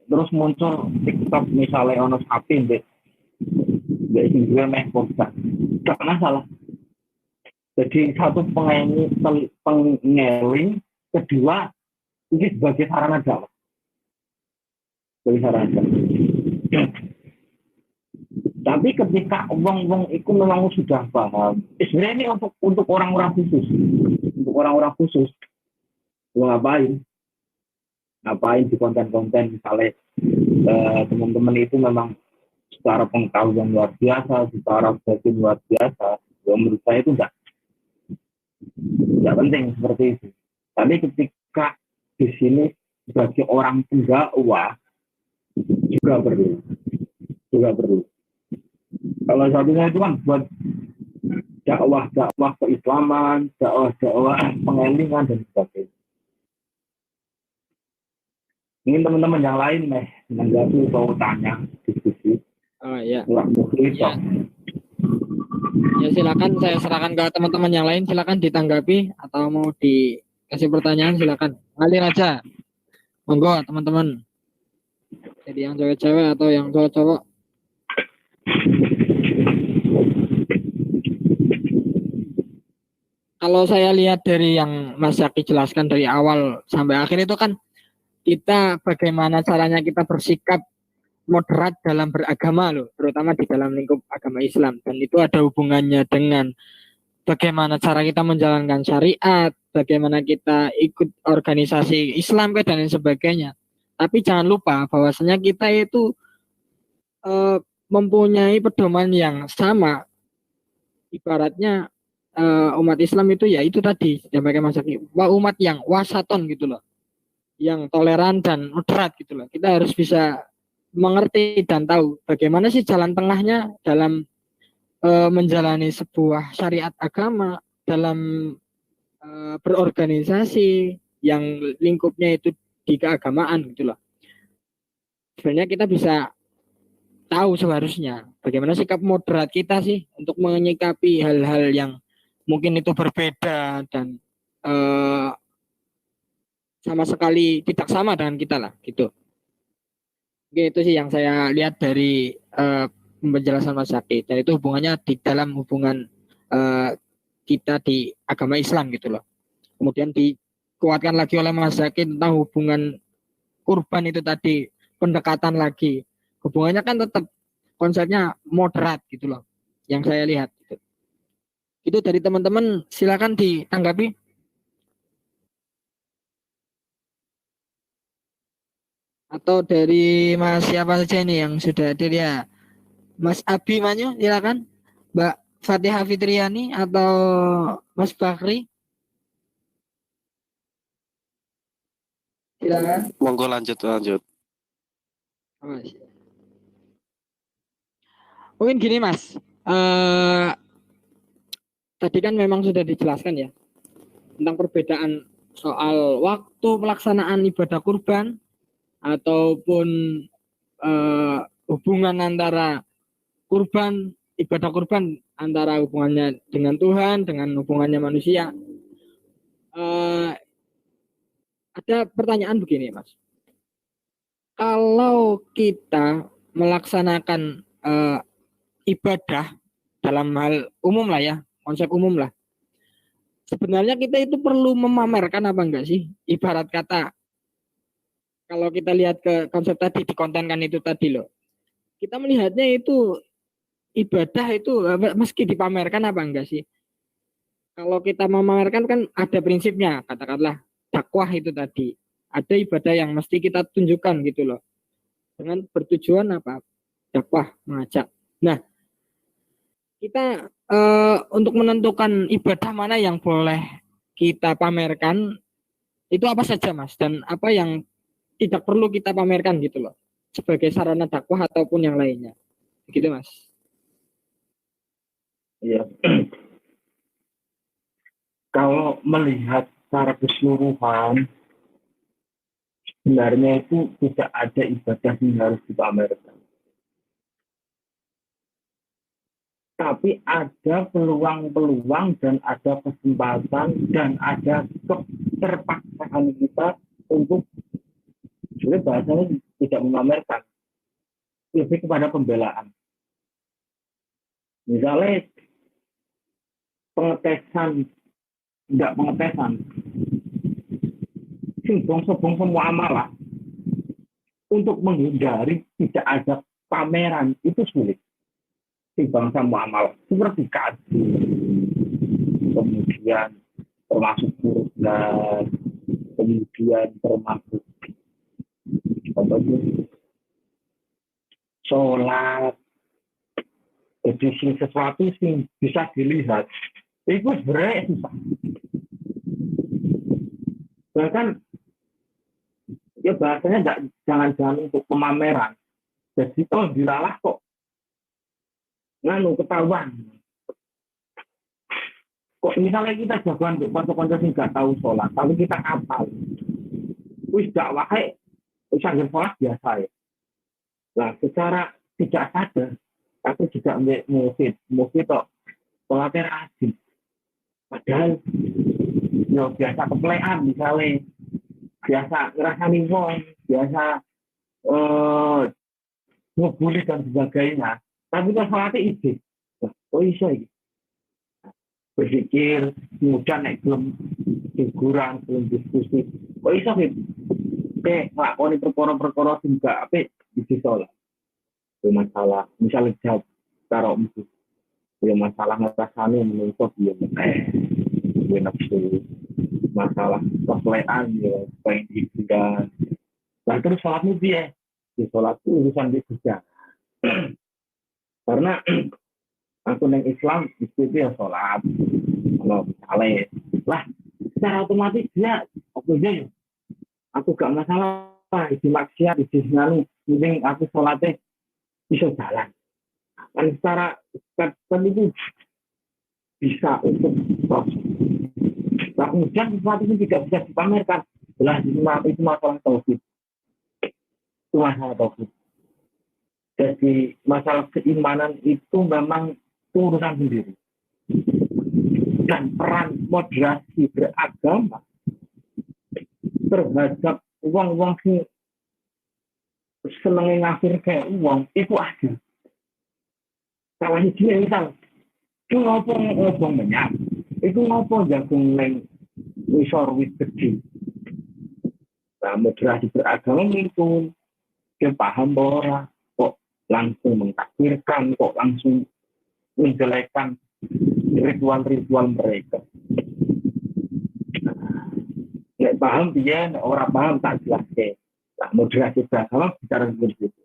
terus muncul TikTok misalnya ono sapi deh juga meh korban, gak masalah. Jadi satu pengeling, kedua ini sebagai sarana dakwah. Tapi ketika wong itu memang sudah paham, sebenarnya ini untuk orang-orang khusus, ngapain di konten-konten misalnya teman-teman itu memang secara pengetahuan luar biasa, secara batin luar biasa. Ya, menurut saya itu enggak penting seperti itu. Tapi ketika di sini sebagai orang pendakwah juga perlu. Kalau satunya itu kan buat dakwah keislaman, dakwah pengelingan dan sebagainya. Ini teman-teman yang lain menanggapi atau tanya diskusi. Oh iya. Ya. Ya silakan, saya serahkan ke teman-teman yang lain, silakan ditanggapi atau mau dikasih pertanyaan silakan. Ngalir aja. Monggo teman-teman. Jadi yang cewek-cewek atau yang cowok-cowok. Kalau saya lihat dari yang Mas Zaki jelaskan dari awal sampai akhir itu kan kita bagaimana caranya kita bersikap moderat dalam beragama loh, terutama di dalam lingkup agama Islam, dan itu ada hubungannya dengan bagaimana cara kita menjalankan syariat, bagaimana kita ikut organisasi Islam dan lain sebagainya. Tapi jangan lupa bahwasanya kita itu mempunyai pedoman yang sama. Ibaratnya umat Islam itu ya itu tadi disampaikan Mas Zaki, umat yang wasaton gitu loh, yang toleran dan moderat gitu loh. Kita harus bisa mengerti dan tahu bagaimana sih jalan tengahnya dalam menjalani sebuah syariat agama, dalam berorganisasi yang lingkupnya itu di keagamaan gitu loh. Sebenarnya kita bisa tahu seharusnya bagaimana sikap moderat kita sih untuk menyikapi hal-hal yang mungkin itu berbeda dan sama sekali tidak sama dengan kita lah gitu. Oke, itu sih yang saya lihat dari penjelasan Mas Zaki, dan itu hubungannya di dalam hubungan kita di agama Islam gitu loh. Kemudian dikuatkan lagi oleh Mas Zaki tentang hubungan kurban itu tadi, pendekatan lagi. Hubungannya kan tetap konsepnya moderat gitu loh, yang saya lihat. Gitu. Itu dari teman-teman, silakan ditanggapi. Atau dari Mas siapa saja ini yang sudah hadir ya. Mas Abi Manyu, silakan. Mbak Fatihah Fitriani atau Mas Bakri. Silakan. Monggo lanjut. Mungkin gini Mas. Tadi kan memang sudah dijelaskan ya tentang perbedaan soal waktu pelaksanaan ibadah kurban ataupun hubungan antara kurban, ibadah kurban antara hubungannya dengan Tuhan, dengan hubungannya manusia. Ada pertanyaan begini Mas. Kalau kita melaksanakan ibadah dalam hal umum lah ya, konsep umum lah. Sebenarnya kita itu perlu memamerkan apa enggak sih? Ibarat kata, kalau kita lihat ke konsep tadi, dikontenkan itu tadi loh. Kita melihatnya itu ibadah itu meski dipamerkan apa enggak sih? Kalau kita memamerkan kan ada prinsipnya, katakanlah dakwah itu tadi. Ada ibadah yang mesti kita tunjukkan gitu loh. Dengan bertujuan apa? Dakwah, mengajak. Nah, kita untuk menentukan ibadah mana yang boleh kita pamerkan, itu apa saja Mas? Dan apa yang tidak perlu kita pamerkan gitu loh, sebagai sarana dakwah ataupun yang lainnya, begitu Mas? Iya. Kalau melihat secara keseluruhan, sebenarnya itu tidak ada ibadah yang harus dipamerkan. Tapi ada peluang-peluang dan ada kesempatan dan ada keterpaksaan kita untuk sebenarnya bahasanya tidak memamerkan, lebih kepada pembelaan. Misalnya tidak pengetesan, bongso-bongso muamalah untuk menghindari tidak ada pameran itu sulit. Si bangsa muamalah seperti kadi, kemudian termasuk kurban, kemudian termasuk sholat. Jadi sesuatu sih bisa dilihat itu sebenarnya susah. Bahkan ya bahasanya jangan untuk pemameran. Jadi toh dilalah kok ketahuan. Kok misalnya kita jagoan untuk konco-konco sih nggak tahu sholat, tapi kita hafal. Wis dakwahnya usah sholat biasa ya. Nah, secara tidak sadar, aku juga mufid kok sholatnya rajin. Padahal ya biasa keplean misalnya, biasa ngerasani wong, biasa ngebully dan sebagainya. Tapi kalau sholatnya ide, oh iya ini. Berpikir, kemudian belum hiburan, belum diskusi. Oh iya gitu. Oke, ngelakoni perkara-perkara juga apa isi sholat. Itu masalah, misalnya jawab taruh itu. Ya masalah ngerasani menuntut ya nafsu. Masalah keplean ya pengen hiburan. Nah terus sholatmu piye? Di sholat itu urusan di kerja. Karena aku neng Islam itu ya sholat. Kalau misalnya lah secara otomatis dia oke aja ya. Aku gak masalah di maksiat di nganu, penting aku sholatnya bisa jalan. Kan secara kan itu bisa untuk proses. Nah, kemudian sesuatu itu tidak bisa dipamerkan. Jelas itu masalah tauhid. Itu masalah tauhid. Jadi masalah keimanan itu memang urusan sendiri. Dan peran moderasi beragama terhadap uang-uang sing seneng ngafir kayak uang itu ada. Kawan dia misal, itu ngopong banyak, itu ngopong jagung neng wisor wis gede. Nah, moderasi beragama itu dia paham bahwa kok langsung mengkafirkan, kok langsung menjelekan ritual-ritual mereka. Nggak paham dia, orang paham tak jelas ke. Nah, moderasi beragama bicara seperti itu.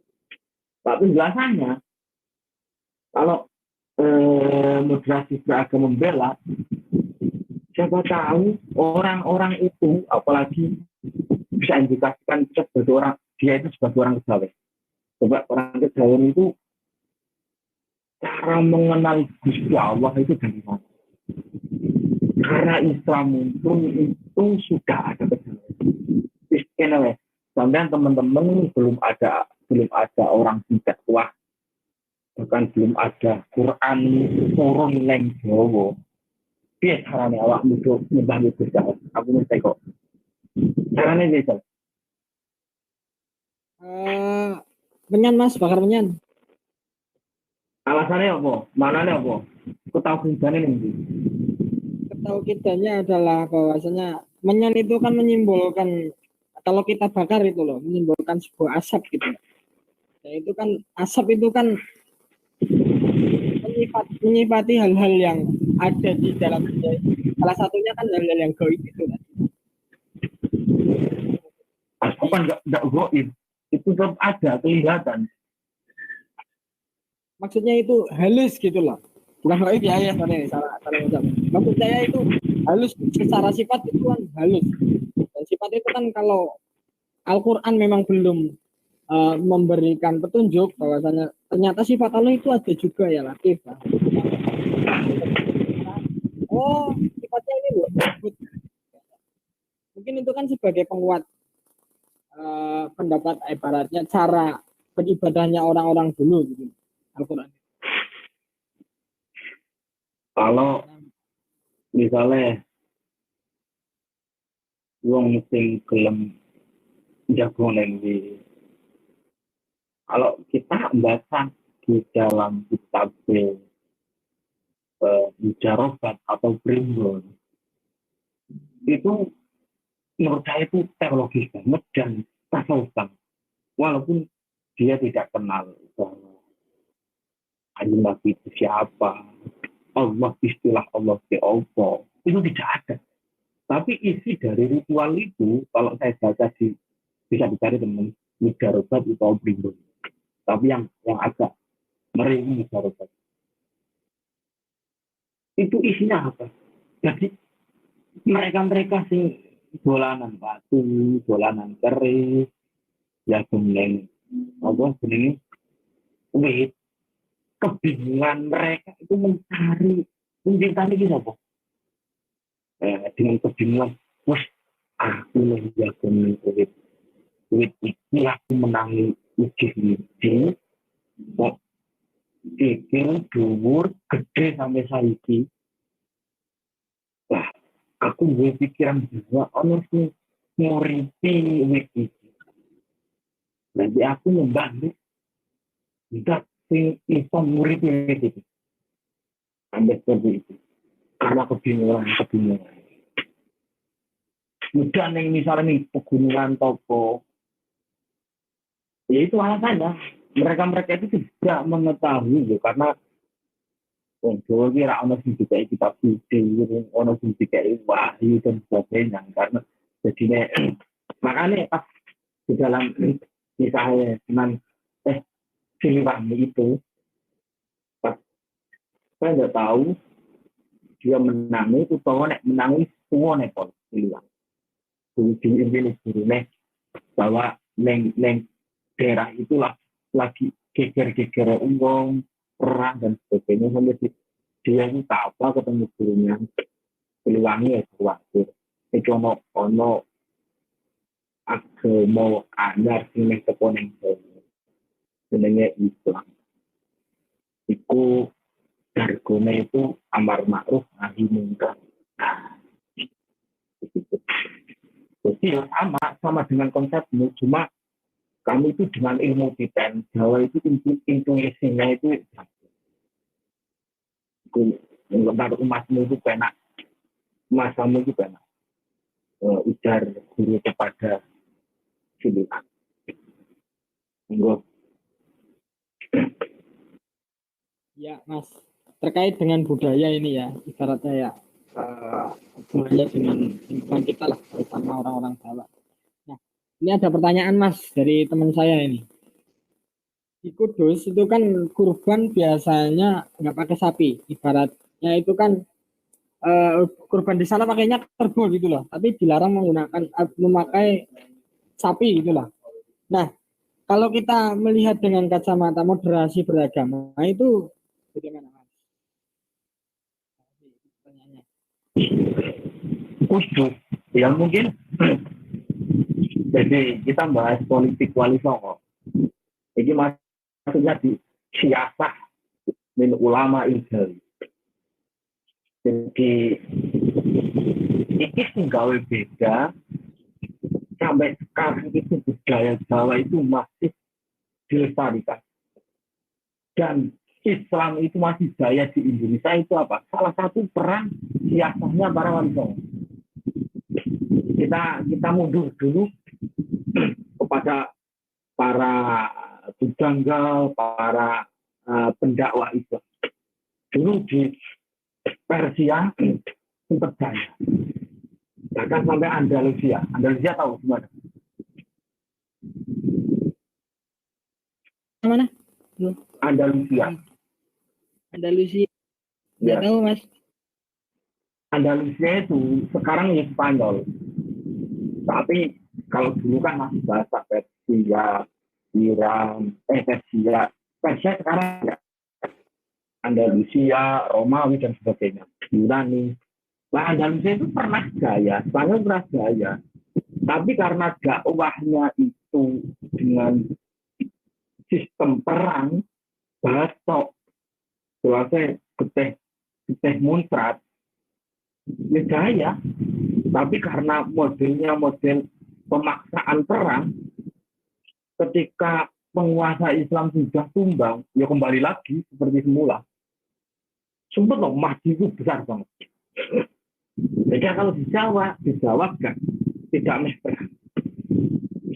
Tapi penjelasannya, kalau moderasi beragama membela, siapa tahu orang-orang itu, apalagi bisa indikasikan sebagai orang, dia itu sebagai orang kejawen. Coba orang kejawen itu cara mengenal Gusti Allah itu dari mana? Karena Islam muncul itu sudah ada kejawen. Sampai teman-teman belum ada orang tidak kuat, bahkan belum ada Quran turun neng Jawa. Piye carane awak mudo nyembah Gusti Allah? Aku mesti kok. Carane piye? Menyan Mas, bakar menyan. Alasannya apa? Manane apa? Aku tahu hujane ning ndi. Ketauhidannya adalah bahwasanya menyan itu kan menyimbolkan, kalau kita bakar itu loh, menyimbolkan sebuah asap gitu. Nah, itu kan asap itu kan menyifati hal-hal yang ada di dalam dunia. Salah satunya kan hal-hal yang gaib itu kan. Asap kan enggak gaib. Itu tetap ada kelihatan. Maksudnya itu halus gitu loh. Bukan gaib ya, sorry, salah ucap. Maksud saya itu halus secara sifat itu kan halus. Dan sifat itu kan kalau Al-Quran memang belum memberikan petunjuk bahwasanya ternyata sifat Allah itu ada juga ya Latif. Oh, sifatnya ini loh. Mungkin itu kan sebagai penguat pendapat ibaratnya cara beribadahnya orang-orang dulu gitu. Al-Quran. Kalau misalnya wong sing gelem jago di, kalau kita baca di dalam kitab Mujarobat atau Primbon, itu menurut saya itu teologis banget dan tasawuf banget. Walaupun dia tidak kenal bahwa Nabi itu siapa, Allah, istilah Allah itu apa, itu tidak ada. Tapi isi dari ritual itu, kalau saya baca bisa dicari teman Mujarobat atau Primbon. Tapi yang agak meringi Mujarobat. Itu isinya apa? Jadi mereka sing dolanan batu, dolanan keris, ya jeneng apa jenenge wit, kebingungan mereka itu mencari iki apa? Dengan kebingungan, wes aku lagi jago wit iki aku menangi uji ini, kok pikir dhuwur gede sampai saiki. Wah, aku berpikiran juga ono sing nguripi wit iki. Nanti aku membantu tidak sing iso nguripi wit iki. Sampai seperti itu. Karena kebingungan. Mudah nih misalnya nih pegunungan Topo. Ya itu alasannya. Mereka itu tidak mengetahui ya, karena Jawa kira ono sing dikai kitab suci, ono sing dikai wahyu dan sebagainya. Karena jadinya makanya pas di dalam misalnya dengan Siliwangi itu, saya nggak tahu dia menangi itu tahu nek menangi semua nek pon Siliwangi. Di ini nih bahwa neng daerah itulah lagi geger-geger uang perang dan sebagainya, sampai dia ini tak apa ketemu gurunya Siliwangi ya khawatir itu ono agama anyar sing nek teponeng jenenge Islam iku jargone itu amar ma'ruf nahi munkar. Jadi ya sama dengan konsepmu, cuma kami itu dengan ilmu titen Jawa itu intuisinya itu untuk umatmu itu penak, masamu itu penak ujar guru kepada Siliwangi. Enggak. Ya, Mas. Terkait dengan budaya ini ya, ibaratnya ya, hubungannya dengan lingkungan kita lah, terutama orang-orang Jawa. Nah, ini ada pertanyaan Mas dari teman saya ini. Di Kudus itu kan kurban biasanya nggak pakai sapi, ibaratnya itu kan kurban di sana pakainya kerbau gitu loh, tapi dilarang memakai sapi gitu loh. Nah, kalau kita melihat dengan kacamata moderasi beragama itu bagaimana Mas? Pertanyaannya. Kudus ya mungkin jadi kita bahas politik wali songo ini maksudnya di siasah min ulama Israel. Jadi ini tinggal beda sampai sekarang itu budaya Jawa itu masih dilestarikan dan Islam itu masih jaya di Indonesia itu apa? Salah satu peran siasahnya para wali songo. Kita mundur dulu kepada para pujangga, para pendakwah Islam. Dulu di Persia sempat jaya. Bahkan sampai Andalusia. Andalusia tahu di mana? Mana? Andalusia. Andalusia. Nggak Ya. tahu Mas. Andalusia itu sekarang ya Spanyol. Tapi kalau dulu kan masih bahasa Persia, Iran, Persia sekarang ya. Andalusia, Romawi dan sebagainya. Yunani. Nah, Andalusia itu pernah jaya, Spanyol pernah jaya. Tapi karena dakwahnya itu dengan sistem perang, batok, jelasnya geteh muncrat, ya jaya. Tapi karena modelnya model pemaksaan perang, ketika penguasa Islam sudah tumbang, ya kembali lagi seperti semula. Sumpah loh, Mahdi itu besar banget. Jadi kalau di Jawa kan tidak meh perang.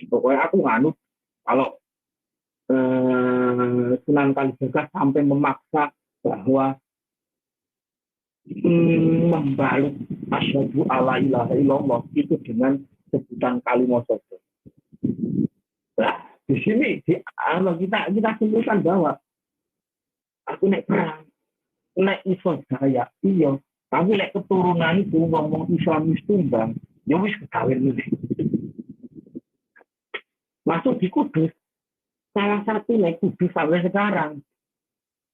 Pokoknya aku nganut kalau Sunan Kalijaga sampai memaksa bahwa membalut asyhadu alla ilaha illallah itu dengan sebutan kalimat syahadat. Nah, di sini kita simpulkan bahwa aku naik perang, naik iso jaya, iya. Tapi naik keturunan itu ngomong Islamis tumbang, ya wis kekawin ini. Masuk di Kudus, salah satu naik Kudus sampai sekarang.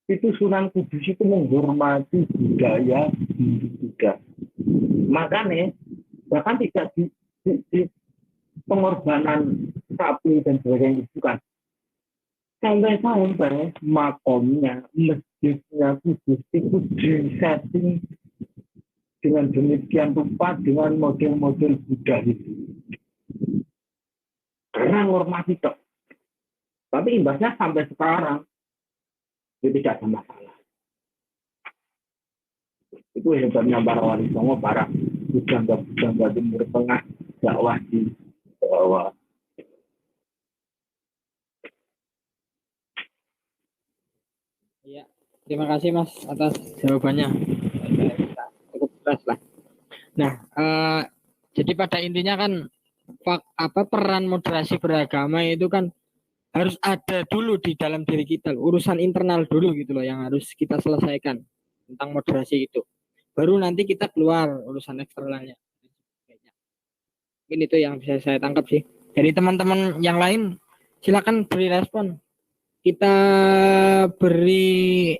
Itu Sunan Kudus itu menghormati budaya Hindu juga. Makanya bahkan tidak di pengorbanan sapi dan sebagainya bukan. Sampai makomnya, masjidnya Kudus itu disetting dengan demikian rupa dengan model-model Buddha itu. Karena menghormati itu. Tapi imbasnya sampai sekarang itu tidak ada masalah. Itu hebatnya para wali songo, para bujangga Timur Tengah, dakwah di Jawa. Ya, terima kasih Mas atas jawabannya. Cukup jelas lah. Nah, jadi pada intinya kan peran moderasi beragama itu kan harus ada dulu di dalam diri kita, urusan internal dulu gitu loh yang harus kita selesaikan tentang moderasi itu. Baru nanti kita keluar urusan eksternalnya. Mungkin itu yang bisa saya tangkap sih. Jadi teman-teman yang lain silakan beri respon. Kita beri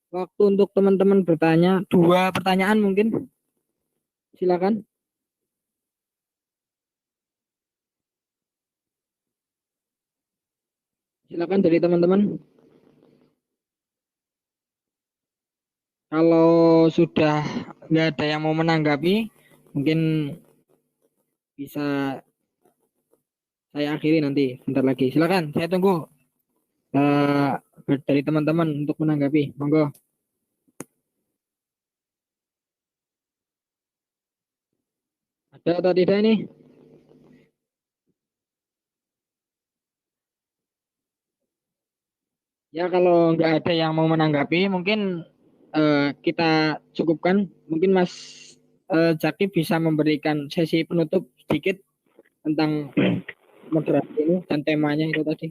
waktu untuk teman-teman bertanya, 2 pertanyaan mungkin. Silakan. Silakan dari teman-teman. Kalau sudah nggak ada yang mau menanggapi, mungkin bisa saya akhiri nanti bentar lagi. Silakan, saya tunggu dari teman-teman untuk menanggapi. Monggo. Ada atau tidak ini? Ya kalau nggak ada yang mau menanggapi, mungkin kita cukupkan. Mungkin Mas Zaki bisa memberikan sesi penutup sedikit tentang moderasi ini dan temanya itu tadi.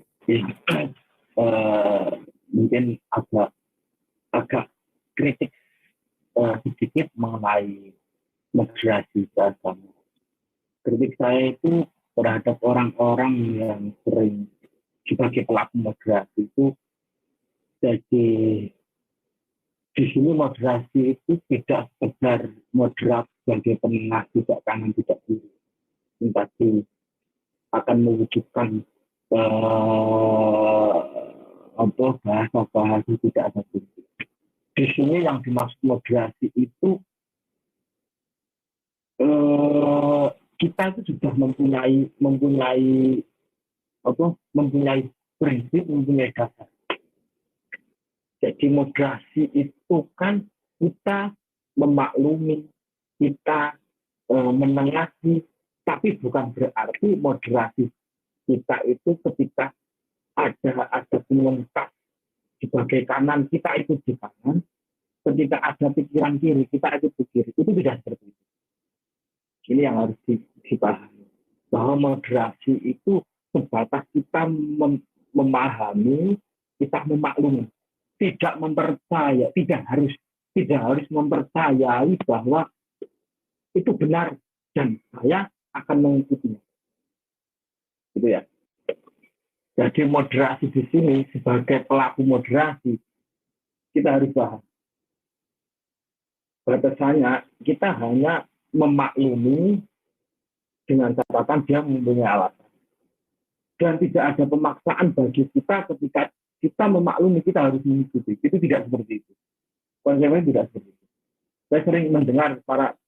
Mungkin agak kritik sedikit mengenai moderasi beragama. Kritik saya itu terhadap orang-orang yang sering sebagai pelaku moderasi itu. Jadi di sini moderasi itu tidak sekedar moderat sebagai penengah, tidak kanan tidak kiri, tapi akan mewujudkan bahasa-bahasa tidak ada prinsip. Di sini yang dimaksud moderasi itu kita itu sudah mempunyai prinsip, mempunyai dasar. Jadi moderasi itu kan kita memaklumi, kita menengahi, tapi bukan berarti moderasi kita itu ketika ada komunitas sebagai kanan, kita ikut di kanan, ketika ada pikiran kiri, kita ikut di kiri. Itu tidak seperti itu. Ini yang harus dipahami. Bahwa moderasi itu sebatas kita memahami, kita memaklumi. Tidak mempercaya, tidak harus mempercayai bahwa itu benar dan saya akan mengikutinya. Gitu ya. Jadi moderasi di sini sebagai pelaku moderasi kita harus paham. Batasannya kita hanya memaklumi dengan catatan dia mempunyai alasan. Dan tidak ada pemaksaan bagi kita ketika kita memaklumi, kita harus mengikuti. Itu tidak seperti itu. Konsepnya tidak seperti itu. Saya sering mendengar para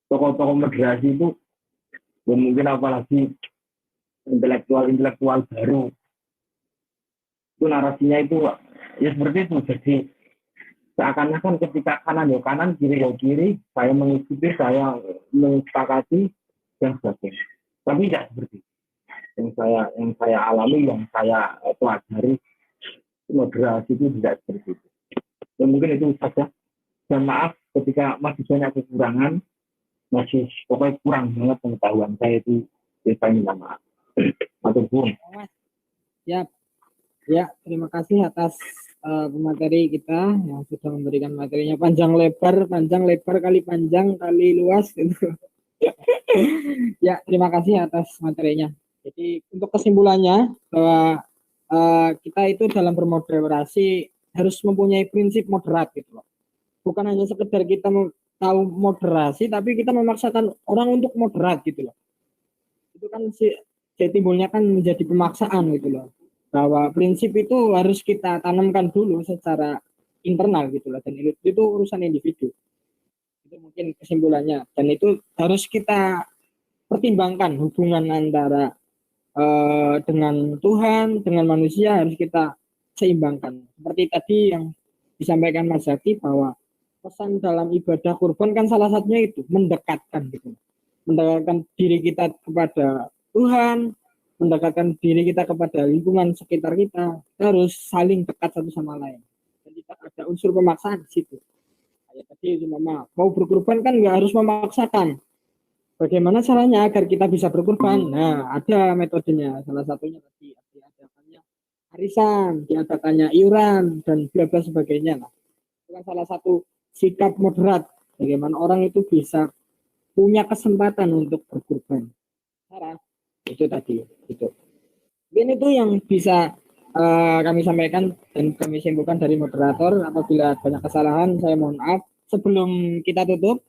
tokoh-tokoh moderasi itu, mungkin apalagi intelektual baru, itu narasinya itu ya seperti itu. Jadi seakan-akan ketika kanan ya kanan, kiri ya kiri, saya mengikuti, saya mensepakati, dan sebagainya. Tapi tidak seperti itu. Yang saya alami, yang saya pelajari, moderasi itu tidak seperti itu. Dan mungkin itu saja. Dan maaf ketika masih banyak kekurangan, masih pokoknya kurang banget pengetahuan saya itu, saya minta maaf. Maturnuwun. Ya, terima kasih atas pemateri kita yang sudah memberikan materinya panjang lebar kali panjang kali luas gitu. Ya, terima kasih atas materinya. Jadi untuk kesimpulannya bahwa kita itu dalam bermoderasi harus mempunyai prinsip moderat gitu loh. Bukan hanya sekedar kita tahu moderasi, tapi kita memaksakan orang untuk moderat gitu loh. Itu kan jadi timbulnya kan menjadi pemaksaan gitu loh. Bahwa prinsip itu harus kita tanamkan dulu secara internal gitu loh. Dan itu urusan individu. Itu mungkin kesimpulannya. Dan itu harus kita pertimbangkan hubungan antara dengan Tuhan, dengan manusia harus kita seimbangkan. Seperti tadi yang disampaikan Mas Zaki bahwa pesan dalam ibadah kurban kan salah satunya itu mendekatkan gitu. Mendekatkan diri kita kepada Tuhan, mendekatkan diri kita kepada lingkungan sekitar kita. Kita harus saling dekat satu sama lain. Dan tidak ada unsur pemaksaan di situ. Kayak tadi cuma mau berkurban kan nggak harus memaksakan. bagaimana caranya agar kita bisa berkurban? Nah, ada metodenya. Salah satunya tadi diadakannya arisan, diadakannya iuran dan bla bla sebagainya. Nah, itu kan salah satu sikap moderat bagaimana orang itu bisa punya kesempatan untuk berkurban. Cara itu tadi itu. Mungkin itu yang bisa kami sampaikan dan kami simpulkan dari moderator. Apabila banyak kesalahan, saya mohon maaf. Sebelum kita tutup,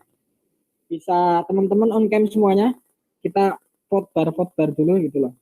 bisa teman-teman on cam semuanya, kita vote bar dulu gitu loh.